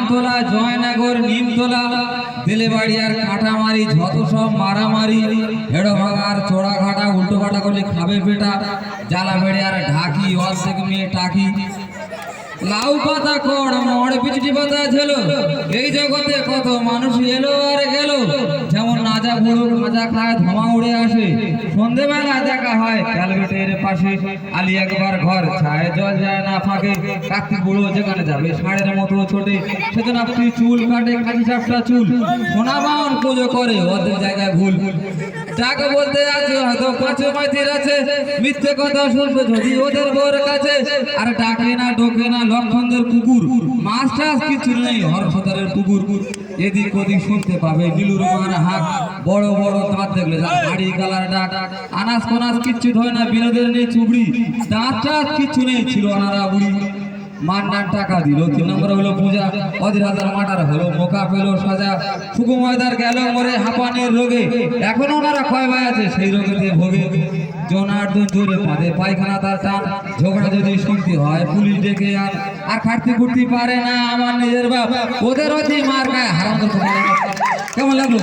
ধানতলা, জয়নগর, নিমতলা, দিলেবাড়ি আর কাঁটামারি, যত সব মারামারি, হেড়ো ভাঙার চোড়া ঘাটা উল্টো ঘাটা করলে খাবে পেটা, জ্বালা বেড়ে আর ঢাকি, অর্ধেক মেয়ে টাকি, লাউ পাতা কড় মড় পিচটি পাতা ছিল। এই জগতে কত মানুষ এলো আর গেল, যেমন নাজা বুড়ো খাজা খায় ধোঁয়া উড়ে আসে। সন্ধেবেলা দেখা হয় ক্যালবেটের পাশে, আলি একবার ঘর ছায় জল যায় না ফাঁকে। কার্তিক বুড়ো যেখানে যাবে ষাঁড়ের মতো ছোটে, সেদিন আপনি চুল কাটে কাঁচি চাপটা চুল। সোনা বাউন পুজো করে ওদের জায়গায় ভুল, যাকে বলতে আছে হয়তো পাঁচে মাইতির আছে, মিথ্যে কথা শুনবে যদি ওদের বউর কাছে। আর ডাকে না ডোকে না লক্ষণদের কুকুর, মাছ টাছ কিছু নেই হরসদারের পুকুর। এদিক ওদিক শুনতে পাবে নীলুর মার হাক, বড় বড় দাঁত দেখলে হাড়ি কালার ডাক। আনাজ কোনাজ কিচ্ছু ধয় না বিনোদের নেই চুবড়ি, দাঁত টাত কিচ্ছু নেই ছিল আনারা বুড়ি। মান্নার টাকা দিল 3 নম্বর হলো পূজা, অধীর হাজার মাটার হলো মোকা পেলো সাজা। সুকুময়দার গেল মরে হাঁপানের রোগে, এখন ওনারা কয় ভাই আছে সেই রোগেতে ভোগে। জনার্দন জোরে পাদে পায়খানা তার টান, ঝগড়া যদি শুনতে হয় পুলিশ ডেকে আন। আর খাটতে খুঁড়তে পারে না আমার নিজের বাপ, ওদের অতি মার গায়ে হারাম। কেমন লাগলো?